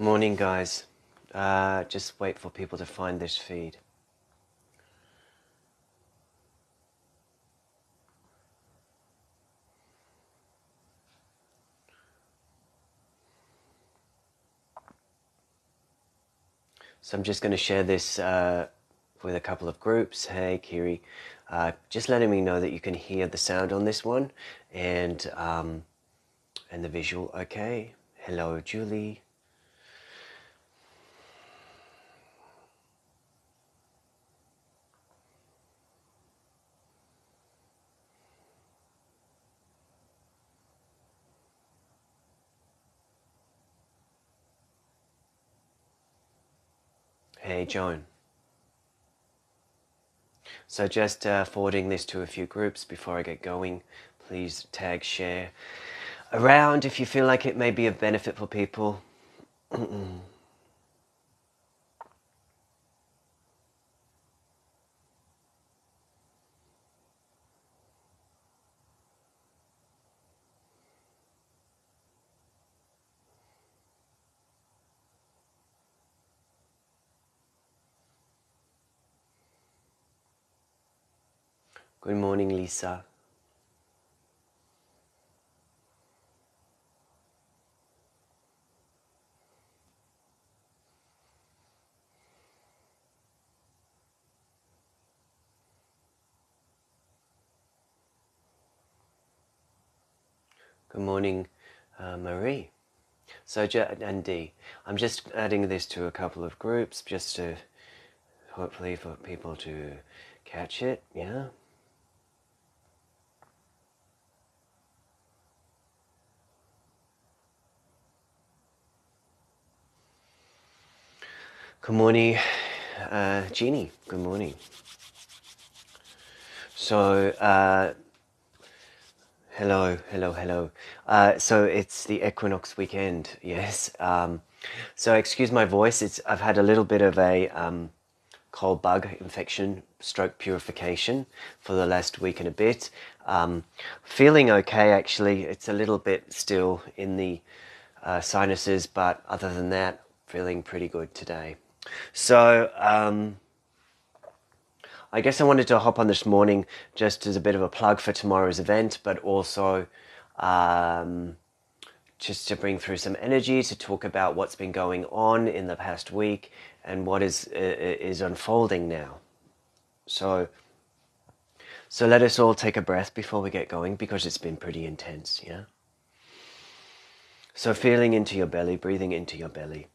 Morning, guys. Just wait for people to find this feed. So I'm just going to share this with a couple of groups. Hey, Kiri. Just letting me know that you can hear the sound on this one and the visual. Okay. Hello, Julie. Hey, Joan. So just forwarding this to a few groups before I get going. Please tag, share around if you feel like it may be of benefit for people. Good morning, Lisa. Good morning, Marie. So, and D. I'm just adding this to a couple of groups just to hopefully for people to catch it, yeah? Good morning, Jeannie. Good morning. So, hello. So it's the equinox weekend, yes. So excuse my voice. I've had a little bit of a cold bug infection, stroke purification for the last week and a bit. Feeling okay, actually. It's a little bit still in the sinuses, but other than that, feeling pretty good today. So, I guess I wanted to hop on this morning just as a bit of a plug for tomorrow's event, but also just to bring through some energy to talk about what's been going on in the past week and what is unfolding now. So let us all take a breath before we get going because it's been pretty intense, yeah? So feeling into your belly, breathing into your belly.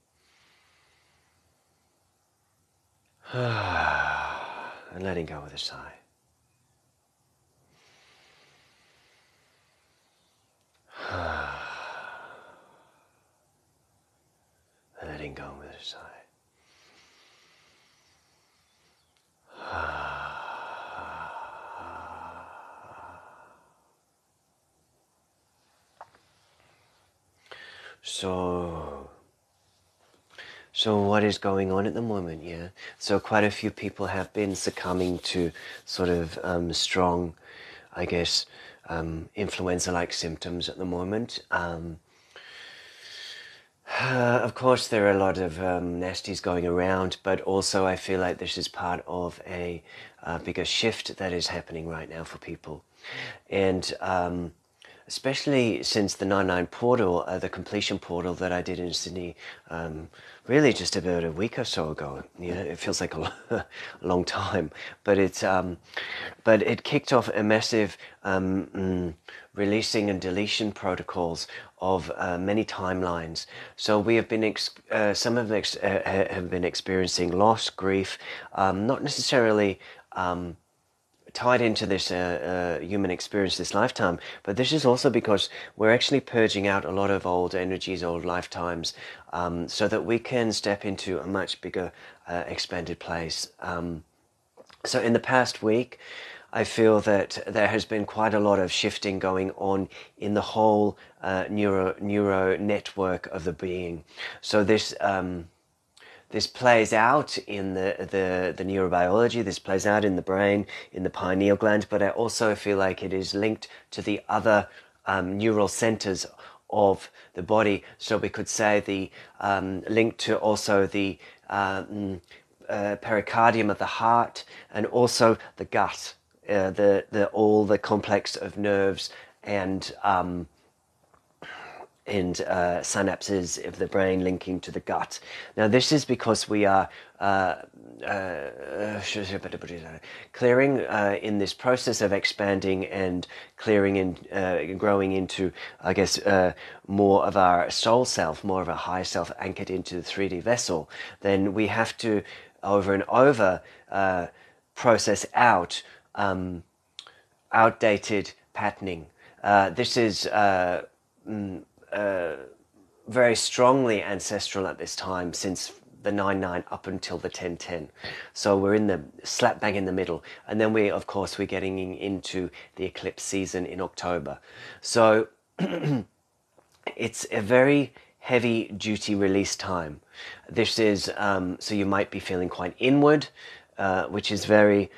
And letting go with a sigh. And letting go with a sigh. So what is going on at the moment, yeah? So quite a few people have been succumbing to sort of strong, I guess, influenza-like symptoms at the moment. Of course, there are a lot of nasties going around, but also I feel like this is part of a bigger shift that is happening right now for people. And especially since the 9/9 portal, the completion portal that I did in Sydney, really just about a week or so ago. You know, it feels like a long time, but it kicked off a massive releasing and deletion protocols of many timelines. So we have been some of us have been experiencing loss, grief, not necessarily tied into this human experience this lifetime, but this is also because we're actually purging out a lot of old energies, old lifetimes, so that we can step into a much bigger expanded place. So in the past week, I feel that there has been quite a lot of shifting going on in the whole neuro network of the being. So this plays out in the neurobiology, this plays out in the brain, in the pineal gland, but I also feel like it is linked to the other neural centers of the body. So we could say the link to also the pericardium of the heart, and also the gut, all the complex of nerves and synapses of the brain linking to the gut. Now, this is because we are clearing in this process of expanding and clearing and growing into, I guess, more of our soul self, more of our higher self anchored into the 3D vessel. Then we have to over and over process out outdated patterning. This is very strongly ancestral at this time, since the 9-9 up until the 10-10. So we're in the slap bang in the middle. And then we're getting into the eclipse season in October. So it's a very heavy duty release time. This is, so you might be feeling quite inward, which is very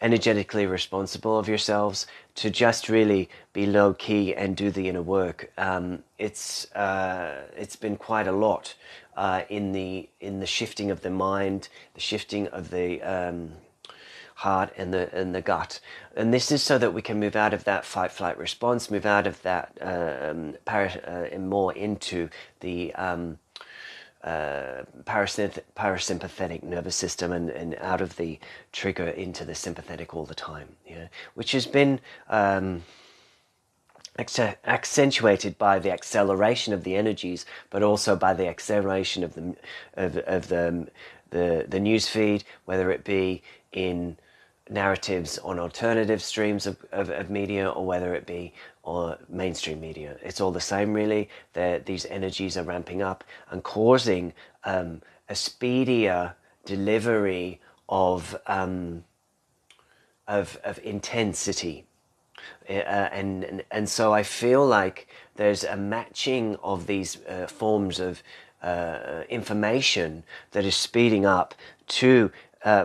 energetically responsible of yourselves, to just really be low key and do the inner work. It's been quite a lot in the shifting of the mind, the shifting of the heart and the gut, and this is so that we can move out of that fight flight response, move out of that and more into the parasympathetic nervous system, and out of the trigger into the sympathetic all the time, which has been accentuated by the acceleration of the energies, but also by the acceleration of the news feed, whether it be in narratives on alternative streams of media, or whether it be or mainstream media. It's all the same, really. These energies are ramping up and causing a speedier delivery of intensity, and so I feel like there's a matching of these forms of information that is speeding up to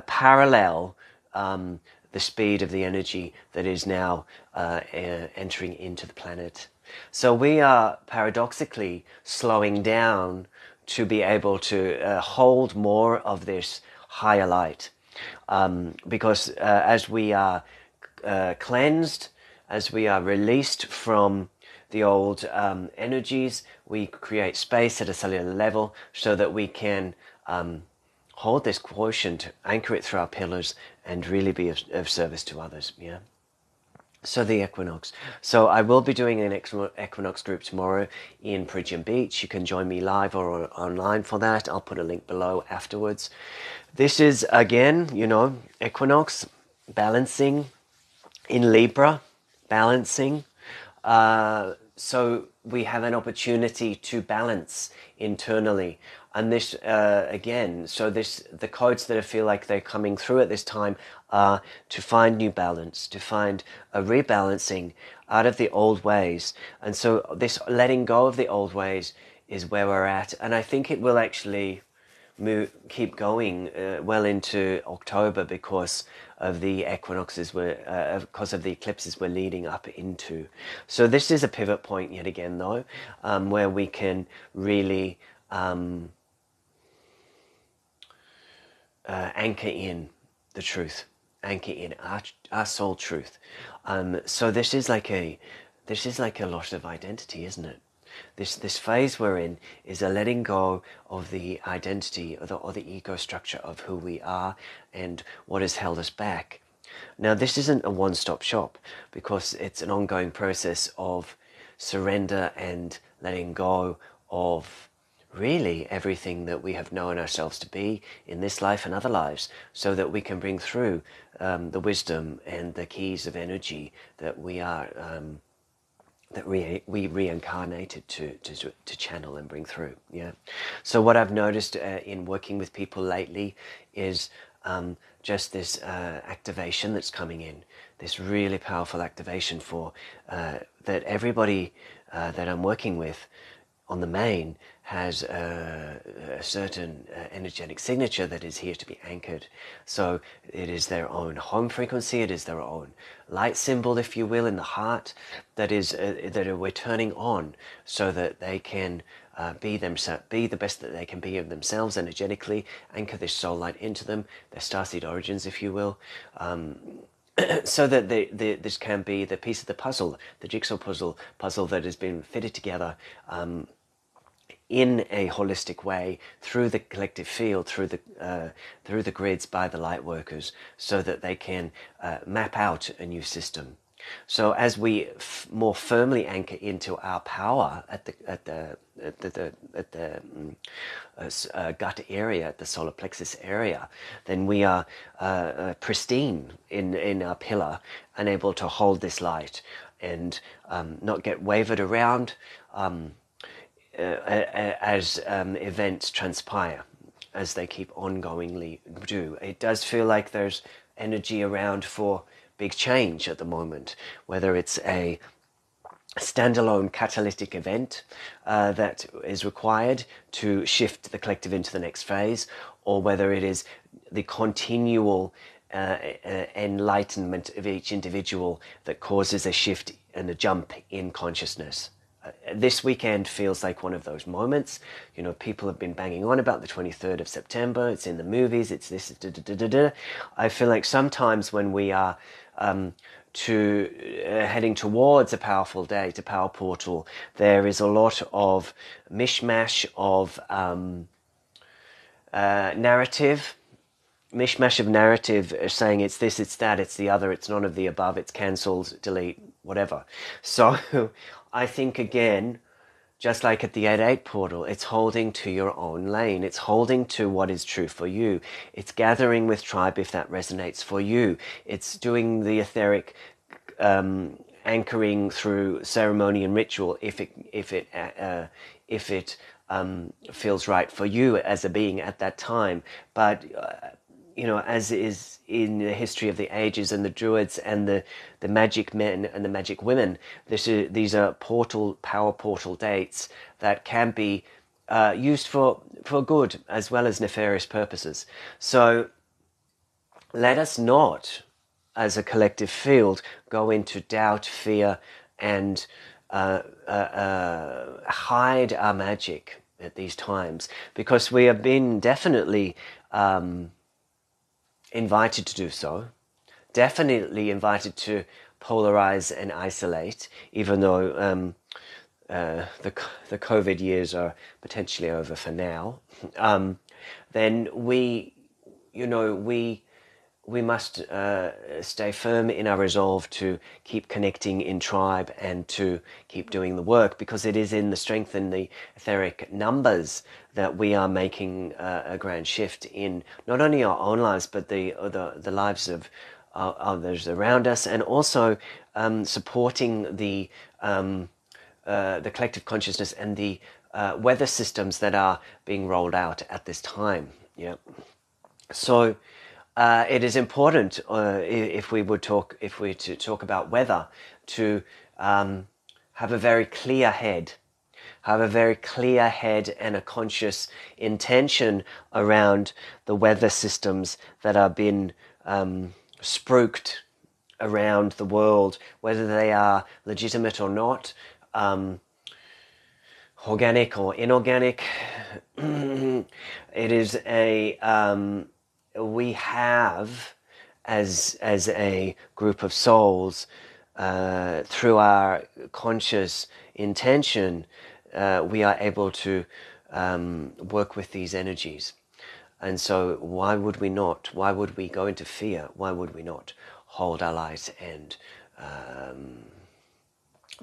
parallel the speed of the energy that is now entering into the planet. So we are paradoxically slowing down to be able to hold more of this higher light, because as we are cleansed, as we are released from the old energies, we create space at a cellular level so that we can hold this quotient, anchor it through our pillars, and really be of service to others. So the equinox. So I will be doing an equinox group tomorrow in Perigium Beach. You can join me live or online for that. I'll put a link below afterwards. This is, again, equinox, balancing in Libra, balancing. So we have an opportunity to balance internally. And this, again, so the codes that I feel like they're coming through at this time are to find new balance, to find a rebalancing out of the old ways. And so this letting go of the old ways is where we're at. And I think it will actually keep going well into October, because of the equinoxes, because of the eclipses we're leading up into. So this is a pivot point yet again, though, where we can really anchor in the truth, anchor in our soul truth. So this is like a loss of identity, isn't it? This phase we're in is a letting go of the identity or the ego structure of who we are and what has held us back. Now, this isn't a one-stop shop, because it's an ongoing process of surrender and letting go of really everything that we have known ourselves to be in this life and other lives, so that we can bring through the wisdom and the keys of energy that we are that we reincarnated to channel and bring through. So what I've noticed in working with people lately is just this activation that's coming in, this really powerful activation for that everybody that I'm working with on the main has a certain energetic signature that is here to be anchored. So it is their own home frequency, it is their own light symbol, if you will, in the heart that is that we're turning on, so that they can be themselves, be the best that they can be of themselves energetically, anchor this soul light into them, their starseed origins, if you will, so that this can be the piece of the puzzle, the jigsaw puzzle that has been fitted together in a holistic way through the collective field, through the grids by the light workers, so that they can map out a new system. So as we more firmly anchor into our power at the gut area, at the solar plexus area, then we are pristine in our pillar and able to hold this light and not get wavered around as events transpire, as they keep ongoingly do. It does feel like there's energy around for big change at the moment, whether it's a standalone catalytic event that is required to shift the collective into the next phase, or whether it is the continual enlightenment of each individual that causes a shift and a jump in consciousness. This weekend feels like one of those moments. You know, people have been banging on about the 23rd of September. It's in the movies. It's this. Da, da, da, da, da. I feel like sometimes when we are heading towards a powerful date, a power portal, there is a lot of mishmash of narrative. Mishmash of narrative saying it's this, it's that, it's the other, it's none of the above, it's cancelled, delete, whatever. So I think, again, just like at the 8-8 portal, it's holding to your own lane. It's holding to what is true for you. It's gathering with tribe if that resonates for you. It's doing the etheric anchoring through ceremony and ritual if it feels right for you as a being at that time. But you know, as is in the history of the ages and the druids and the magic men and the magic women, these are power portal dates that can be used for good as well as nefarious purposes. So let us not, as a collective field, go into doubt, fear, and hide our magic at these times, because we have been definitely invited to do so, definitely invited to polarize and isolate, even though the COVID years are potentially over for now. Then we must stay firm in our resolve to keep connecting in tribe and to keep doing the work, because it is in the strength and the etheric numbers that we are making a grand shift in not only our own lives but the lives of others around us, and also supporting the collective consciousness and the weather systems that are being rolled out at this time. Yeah. So it is important, if we to talk about weather, to have a very clear head, and a conscious intention around the weather systems that are been spruiked around the world, whether they are legitimate or not, organic or inorganic. It is we have, as a group of souls, through our conscious intention, we are able to work with these energies. And so why would we not? Why would we go into fear? Why would we not hold our light and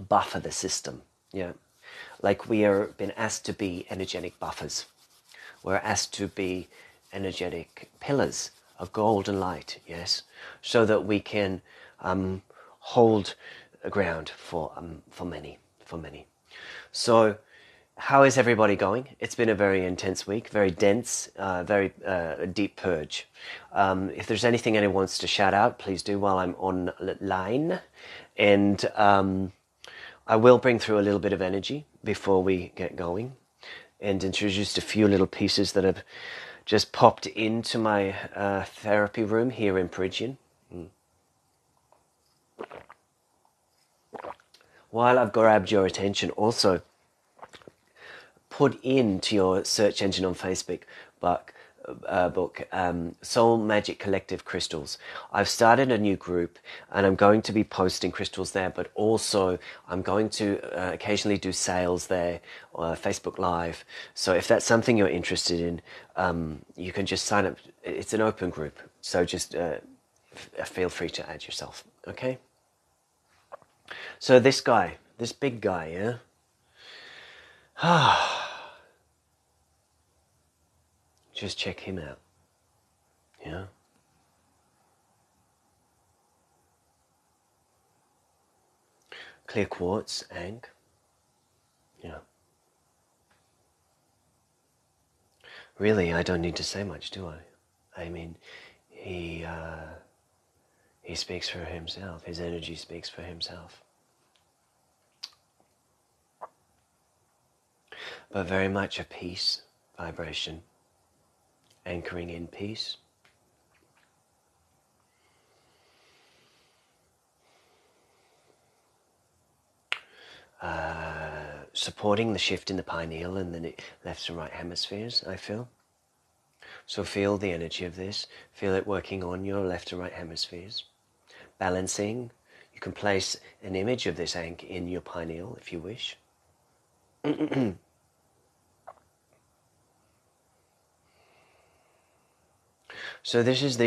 buffer the system? Yeah, like we are been asked to be energetic buffers. We're asked to be energetic pillars of golden light, yes, so that we can hold ground for many. So how is everybody going? It's been a very intense week, very dense, very deep purge. If there's anything anyone wants to shout out, please do while I'm online. And I will bring through a little bit of energy before we get going and introduce a few little pieces that have just popped into my therapy room here in Perigian. While I've grabbed your attention, also put into your search engine on Facebook book Soul Magic Collective Crystals. I've started a new group and I'm going to be posting crystals there, but also I'm going to occasionally do sales there, Facebook Live. So if that's something you're interested in, you can just sign up. It's an open group, so just feel free to add yourself. Okay, so this guy, this big guy, yeah. Just check him out. Yeah. Clear quartz, Ankh. Yeah. Really, I don't need to say much, do I? I mean, he speaks for himself. His energy speaks for himself. But very much a peace vibration. Anchoring in peace. Supporting the shift in the pineal and the left and right hemispheres, I feel. So feel the energy of this. Feel it working on your left and right hemispheres. Balancing. You can place an image of this Ankh in your pineal if you wish. So this is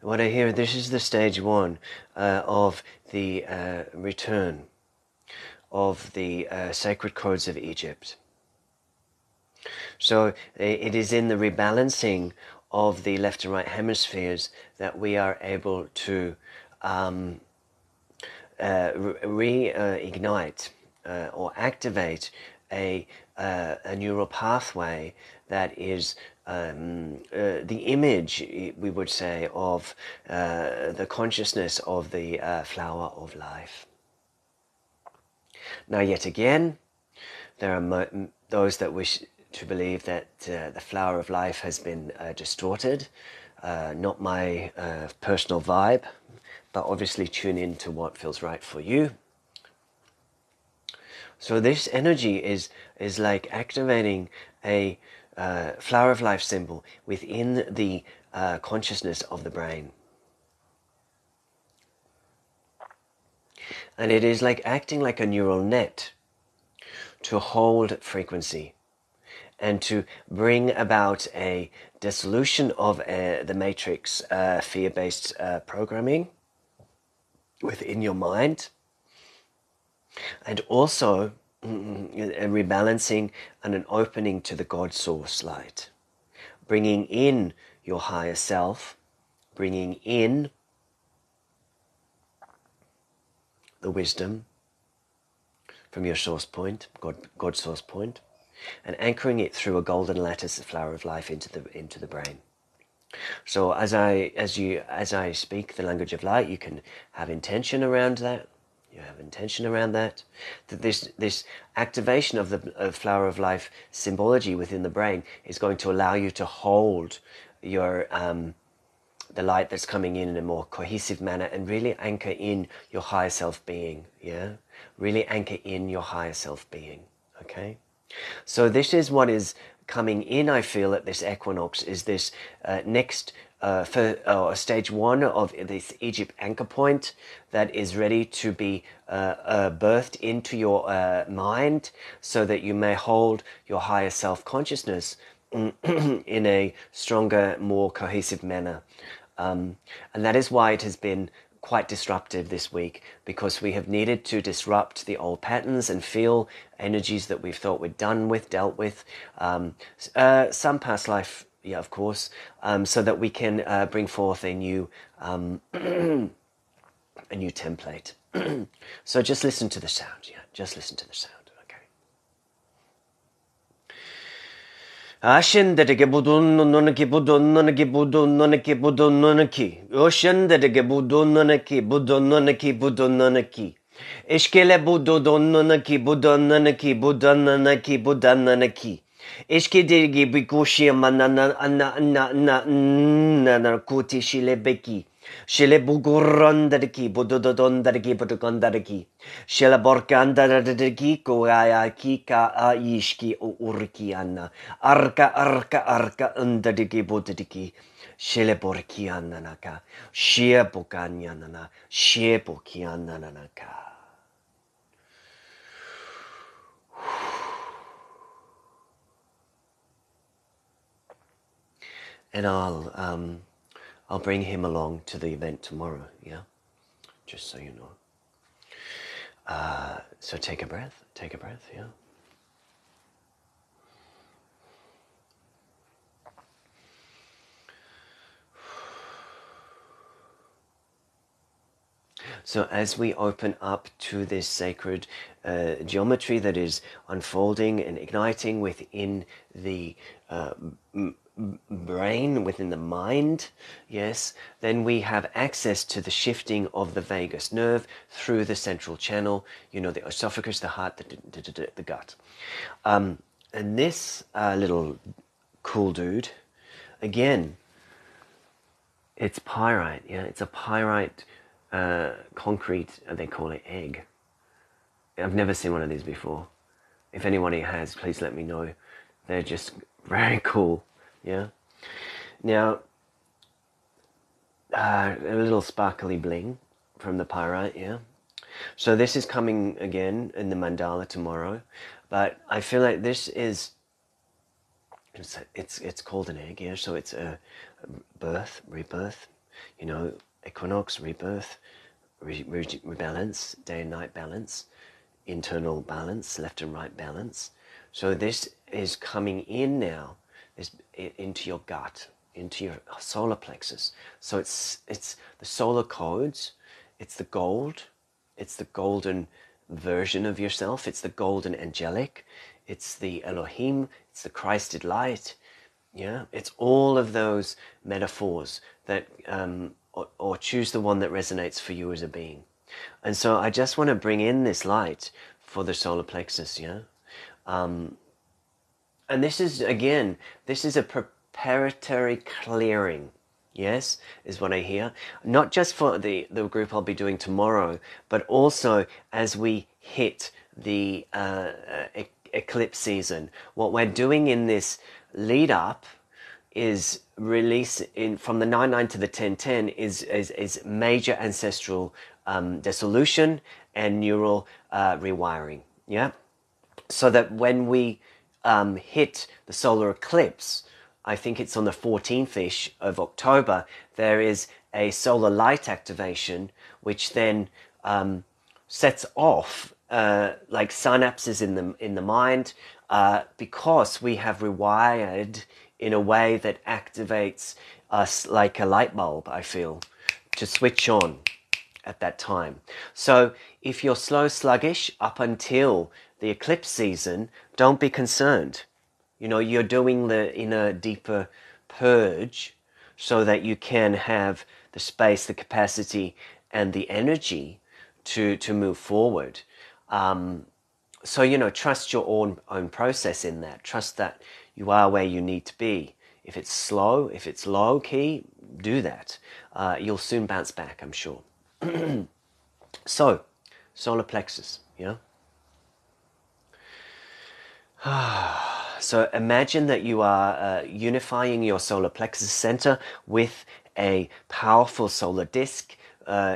what I hear, this is the stage one of the return of the sacred codes of Egypt. So it is in the rebalancing of the left and right hemispheres that we are able to reignite or activate a neural pathway that is the image, we would say, of the consciousness of the flower of life. Now, yet again, there are those that wish to believe that the flower of life has been distorted. Not my personal vibe, but obviously tune in to what feels right for you. So this energy is like activating a flower of life symbol within the consciousness of the brain. And it is like acting like a neural net to hold frequency and to bring about a dissolution of the matrix fear-based programming within your mind, and also a rebalancing and an opening to the God source light, bringing in your higher self, bringing in the wisdom from your source point, God source point, and anchoring it through a golden lattice, the flower of life, into the brain. So as I speak the language of light, you can have intention around that. You have intention around that. That this activation of the flower of life symbology within the brain is going to allow you to hold your the light that's coming in a more cohesive manner and really anchor in your higher self being. Yeah, really anchor in your higher self being. Okay, so this is what is coming in, I feel, at this equinox, is this next stage one of this Egypt anchor point that is ready to be birthed into your mind, so that you may hold your higher self-consciousness in a stronger, more cohesive manner. And that is why it has been quite disruptive this week, because we have needed to disrupt the old patterns and feel energies that we've thought we're done with, dealt with, some past life, yeah, of course, so that we can bring forth a new a new template. So just listen to the sound, yeah, just listen to the sound. Ashen that a budun nonaki budun nonaki budun nonaki budun nonaki. Ocean that a budun nonaki budun nonaki budun nonaki. Ishkele budodonanaki budonanaki budonanaki budonanaki. Ishkidigi bikushi manana na kuti shilebeki. Shile bugurondaki budodondariki budogondariki. Shile borkandariki koayaki ka aishki urki anna. Arka undadiki budadiki. Shile borkiananaka. Shie bokanyanana. Shie bokiananaka. And I'll bring him along to the event tomorrow, yeah? Just so you know. So take a breath, yeah? So as we open up to this sacred geometry that is unfolding and igniting within the brain, within the mind, yes, then we have access to the shifting of the vagus nerve through the central channel, you know, the esophagus, the heart, the gut. And this little cool dude, again, it's pyrite, yeah, it's a pyrite concrete, they call it egg. I've never seen one of these before. If anybody has, please let me know. They're just very cool, yeah. Now, a little sparkly bling from the pyrite, yeah. So this is coming again in the mandala tomorrow, but I feel like this is, it's called an egg, yeah. So it's a birth, rebirth, you know, equinox, rebirth, rebalance, day and night balance, internal balance, left and right balance. So this is coming in now, into your gut, into your solar plexus. So it's the solar codes, it's the gold, it's the golden version of yourself, it's the golden angelic, it's the Elohim, it's the Christed light, yeah, it's all of those metaphors that, or choose the one that resonates for you as a being. And so I just want to bring in this light for the solar plexus, yeah. And this is, again, this is a preparatory clearing, yes, is what I hear. Not just for the group I'll be doing tomorrow, but also as we hit the eclipse season. What we're doing in this lead up is release in from the 9-9 to the 10-10 is major ancestral dissolution and neural rewiring, yeah. So that when we hit the solar eclipse, I think it's on the 14th-ish of October, there is a solar light activation, which then sets off like synapses in the mind, because we have rewired in a way that activates us like a light bulb, I feel, to switch on at that time. So if you're slow, sluggish up until the eclipse season, don't be concerned. You know, you're doing the inner, deeper purge so that you can have the space, the capacity, and the energy to move forward. So, you know, trust your own process in that. Trust that you are where you need to be. If it's slow, if it's low key, do that. You'll soon bounce back, I'm sure. So, solar plexus, yeah? So imagine that you are unifying your solar plexus center with a powerful solar disk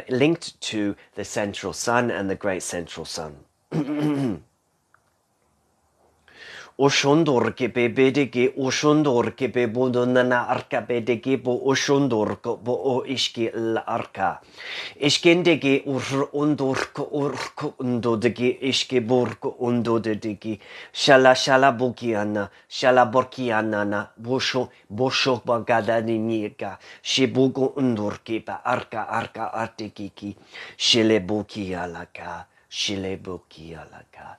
linked to the central sun and the great central sun. Oshundur ke bebedeki oshundur ke bebudunana arka bedeki bo oshundur ko bo o ishki la arka. Ishkendeki ur undur ko urko undodeki ishki burko undodeki. Shala bukiana, shala borkiana na bosho bagada ninika. Shibugo undur kipa arka artekiki. Shile bukialaka, shile bukialaka.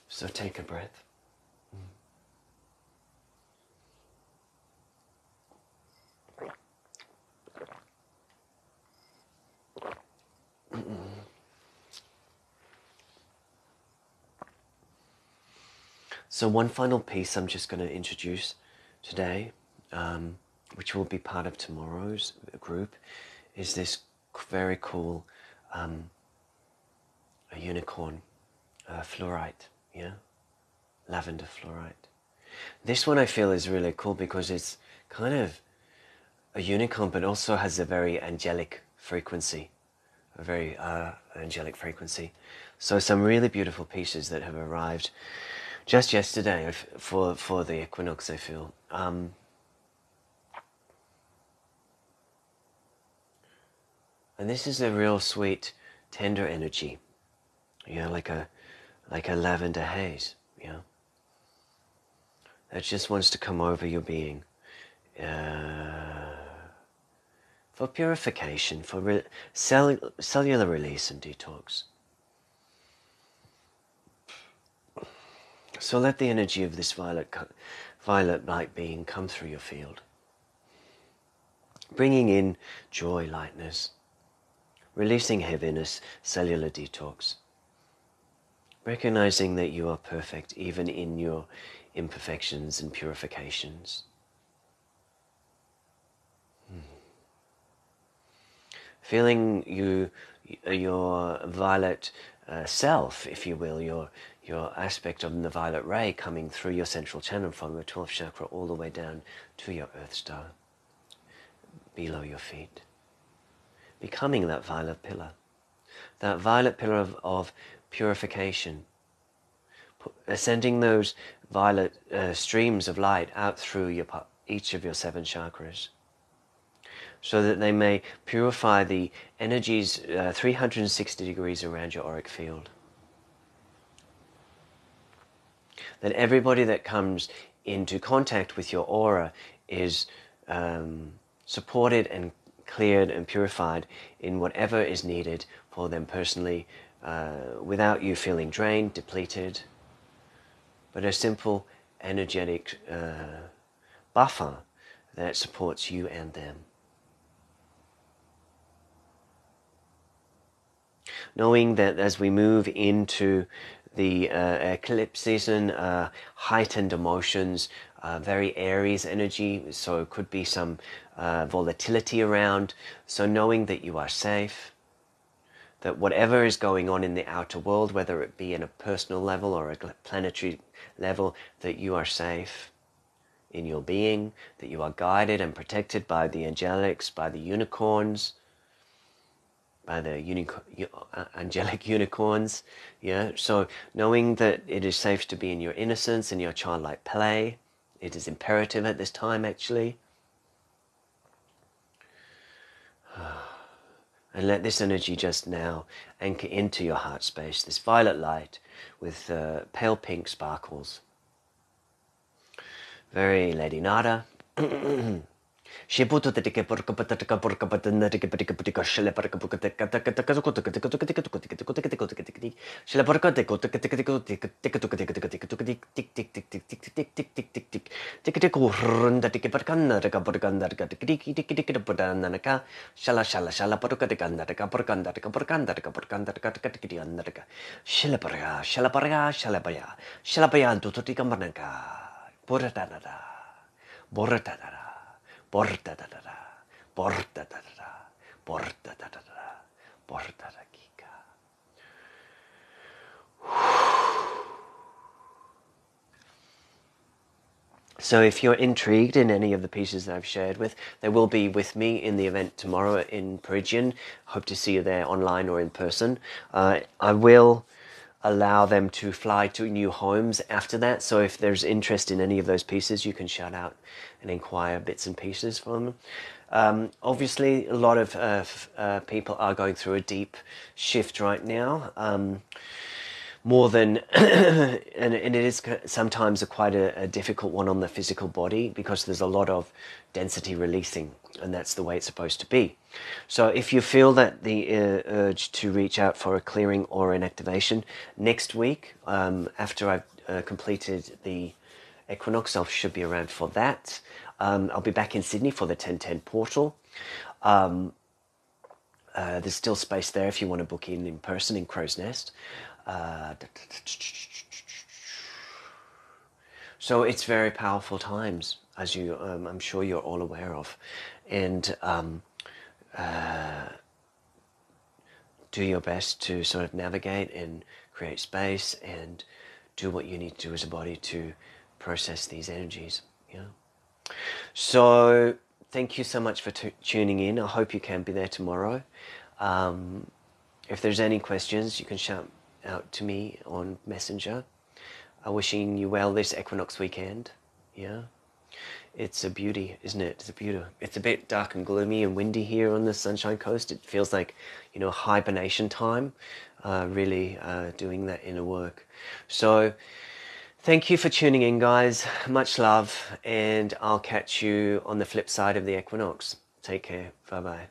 So take a breath. So one final piece I'm just going to introduce today, which will be part of tomorrow's group, is this very cool a unicorn fluorite, yeah, lavender fluorite. This one I feel is really cool because it's kind of a unicorn, but also has a very angelic frequency, a very angelic frequency. So some really beautiful pieces that have arrived just yesterday for the equinox, I feel. And this is a real sweet, tender energy, yeah, like a lavender haze, yeah, that just wants to come over your being. For purification, for cellular release and detox. So let the energy of this violet light being come through your field, bringing in joy, lightness, releasing heaviness, cellular detox, recognizing that you are perfect even in your imperfections and purifications. Feeling your violet self, if you will, your aspect of the violet ray coming through your central channel from your 12th chakra all the way down to your earth star, below your feet. Becoming that violet pillar of purification, sending those violet streams of light out through each of your 7 chakras, so that they may purify the energies 360 degrees around your auric field. That everybody that comes into contact with your aura is supported and cleared and purified in whatever is needed for them personally, without you feeling drained, depleted, but a simple energetic buffer that supports you and them. Knowing that as we move into the eclipse season, heightened emotions, very Aries energy, so it could be some volatility around. So knowing that you are safe, that whatever is going on in the outer world, whether it be in a personal level or a planetary level, that you are safe in your being, that you are guided and protected by the angelics, by the unicorns, by the angelic unicorns, yeah. So knowing that it is safe to be in your innocence and your childlike play, it is imperative at this time, actually. And let this energy just now anchor into your heart space, this violet light with pale pink sparkles. Very Lady Nada. Shibuto teke porka pataka porka patanda teke patika patika shele porka puka teka teka teka teka teka teka teka teka teka teka teka teka teka shele porka teka teka teka teka teka teka teka teka teka teka teka tik tik tik tik tik tik tik tik tik tik tik tik tik urunda teke porkanda teka porkanda teka tik tik tik tik tik porkanda naka shala shala shala porka teka anda teka porkanda teka porkanda teka porkanda teka teka teka anda teka shele porka shala paya tutu tika manaka porta da porta da porta da da da, porta da da da, porta da da da, porta da kika. So if you're intrigued in any of the pieces that I've shared with, they will be with me in the event tomorrow in Peridian. Hope to see you there online or in person. I will allow them to fly to new homes after that. So if there's interest in any of those pieces, you can shout out and inquire bits and pieces from them. Obviously, a lot of people are going through a deep shift right now. More than, and it is sometimes quite a difficult one on the physical body, because there's a lot of density releasing, and that's the way it's supposed to be. So if you feel that the urge to reach out for a clearing or an activation, next week, after I've completed the equinox, I should be around for that. I'll be back in Sydney for the 1010 portal. There's still space there if you want to book in person in Crow's Nest. So it's very powerful times, as you, I'm sure you're all aware of, and do your best to sort of navigate and create space and do what you need to do as a body to process these energies. Yeah. So thank you so much for tuning in. I hope you can be there tomorrow. If there's any questions, you can shout out to me on Messenger. Wishing you well this equinox weekend. Yeah. It's a beauty, isn't it? It's a beauty. It's a bit dark and gloomy and windy here on the Sunshine Coast. It feels like, hibernation time, really doing that inner work. So thank you for tuning in, guys. Much love, and I'll catch you on the flip side of the equinox. Take care. Bye-bye.